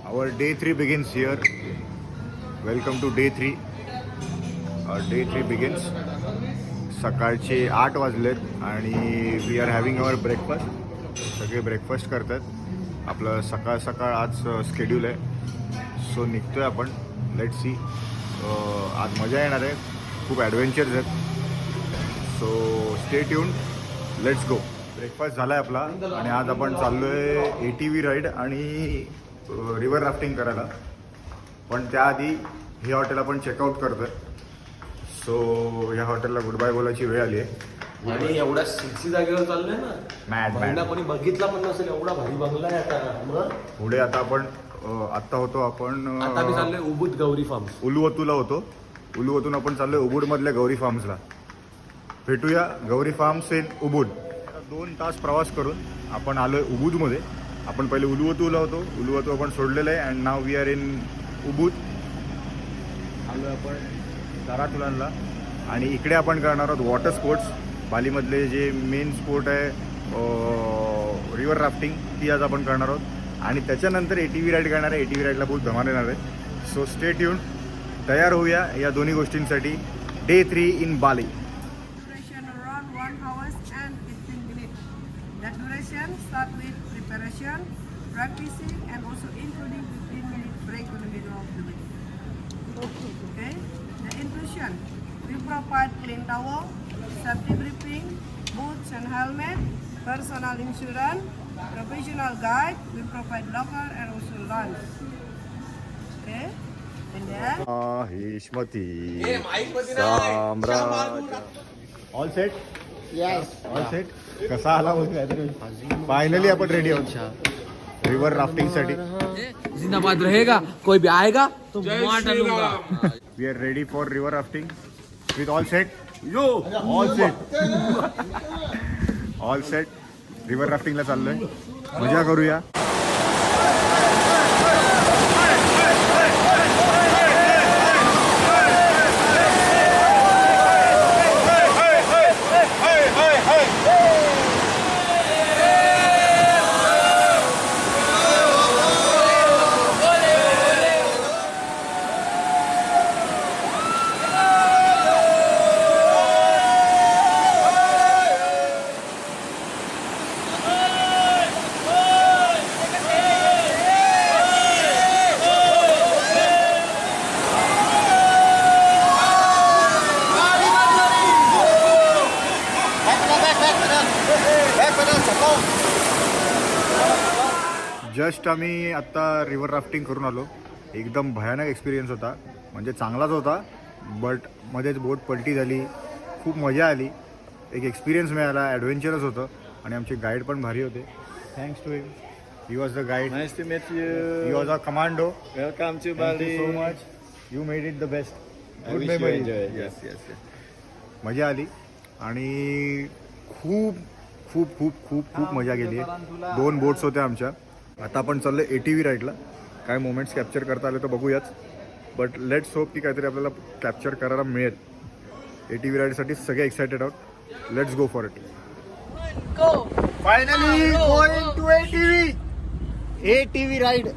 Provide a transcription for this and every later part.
Our day 3 begins here. Welcome to day 3. Our day 3 begins. सकाळचे 8 वाजलेत आणि we are having our breakfast. सगळे breakfast करतात. आपलं सकाळ सकाळ आज स्केड्यूल आहे. सो निघतो आहे आपण. Let see. आज मजा येणार आहे. खूप ॲडव्हेंचर्स आहेत. So stay tune. Let's go. Breakfast झाला आहे आपला आणि आज आपण चाललो आहे ATV राईड आणि रिव्हर राफ्टिंग करायला. पण त्याआधी हे हॉटेल आपण चेकआउट करतो आहे. सो या हॉटेलला गुड बाय बोलायची वेळ आली आहे. आणि एवढ्या सेक्सी जागेवर चाललंय ना, मॅड कोणी बघितला पण नसेल एवढा भारी बंगला आहे आता. मग पुढे आता आपण आत्ता होतो आपण आता मी चाललोय उबूद गौरी फार्म. उलुवतूला होतो. उलुवतून आपण चाललोय उबूडमधल्या गौरी फार्म्सला. भेटूया गौरी फार्म्स इन उबूड. 2 तास प्रवास करून आपण आलोय उबूदमध्ये. आपण पहिले उलुवतूला होतो. उलुवतू आपण सोडलेलं आहे and now we are in Ubud. आलो आपण दारातुलांना आणि इकडे आपण करणार आहोत वॉटर स्पोर्ट्स. बालीमधले जे मेन स्पोर्ट आहे रिव्हर राफ्टिंग, ती आज आपण करणार आहोत. आणि त्याच्यानंतर ATV राईड करणार आहे. ATV राईडला बहुत धमाल येणार आहे. So stay tune. तयार होऊया या दोन्ही गोष्टींसाठी. Day 3 in Bali. Around 1 hour and 15 minutes. The duration start with preparation, practicing, and also including 15-minute break in the middle of the week. Okay. The inclusion: we provide clean towel, safety briefing, boots and helmet, personal insurance, professional guide. We provide locker and also lunch. Okay. And then. Maheshmati Samraj. All set. All set. कसा आला finally आपण ready आहोत river राफ्टिंगसाठी. जिंदाबाद रहेगा, कोई भी आएगा तो मार डालूंगा. We are ready for river rafting with all set. Yo all set. All set. River राफ्टिंगला चाललोय. मजा करूया. जस्ट आम्ही आत्ता रिव्हर राफ्टिंग करून आलो. एकदम भयानक एक्सपिरियन्स होता. म्हणजे चांगलाच होता बट मध्येच बोट पलटी झाली. खूप मजा आली. एक एक्सपिरियन्स मिळाला. ॲडव्हेंचरस होतं आणि आमचे गाईड पण भारी होते. Thanks to him. He was the guide. Nice to meet you. He was a commando. Welcome to thank Bali. You so much. You made it the best. I good wish you memory. enjoy it. Yes, yes, yes. मजा आली आणि खूप खूप खूप खूप खूप मजा केली आहे. 2 बोट्स होत्या आमच्या. आता आपण चाललो ATV राईडला. काय मोमेंट्स कॅप्चर करता आले तर बघूयाच. बट लेट्स होप की काहीतरी आपल्याला कॅप्चर करायला मिळेल. ATV राईडसाठी सगळे एक्सायटेड आहोत. Let's go for it. Finally going to ATV ride.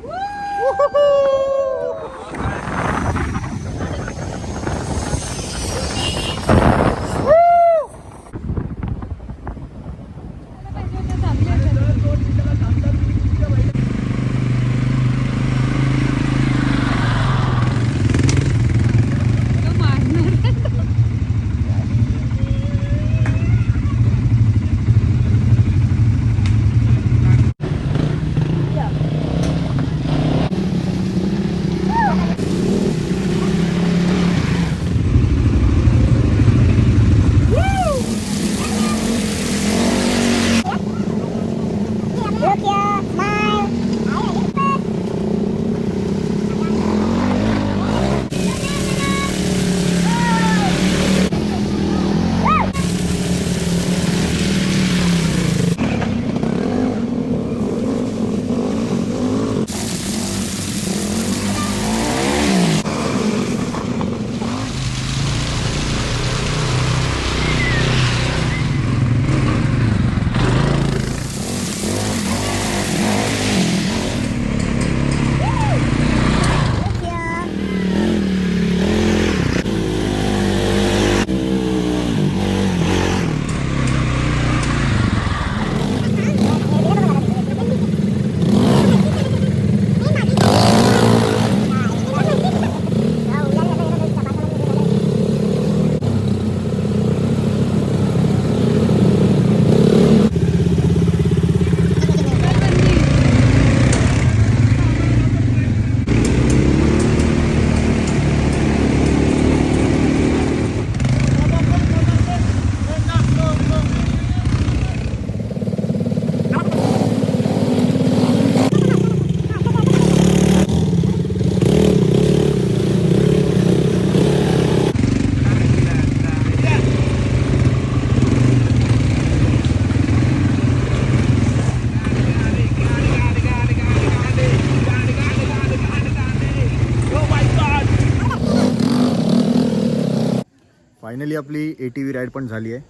फायनली आपली ATV राईड पण झाली आहे.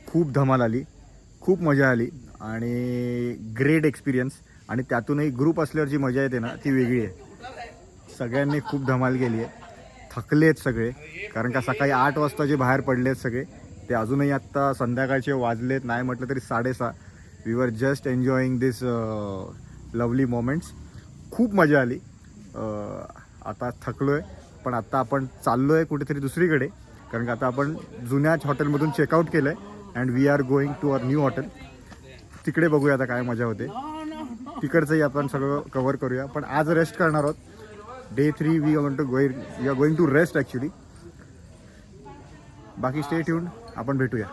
खूप धमाल आली, खूप मजा आली आणि ग्रेट एक्सपिरियन्स. आणि त्यातूनही ग्रुप असल्यावर जी मजा येते ना ती वेगळी आहे. सगळ्यांनी खूप धमाल केली आहे. थकले आहेत सगळे, कारण का सकाळी 8 वाजता जे बाहेर पडले आहेत सगळे ते अजूनही आत्ता संध्याकाळचे वाजलेत नाही म्हटलं तरी 6:30. We were just enjoying this lovely moments. खूप मजा आली. आता थकलो आहे, पण आता आपण चाललो आहे कुठेतरी दुसरीकडे, कारण का आता आपण जुन्याच हॉटेलमधून चेकआउट केलं आहे and we are going to our new hotel. तिकडे बघूया आता काय मजा होते. तिकडचंही आपण सगळं कवर करूया, पण आज रेस्ट करणार आहोत. Day 3 we are going to rest actually. बाकी स्टे ट्यून्ड, आपण भेटूया.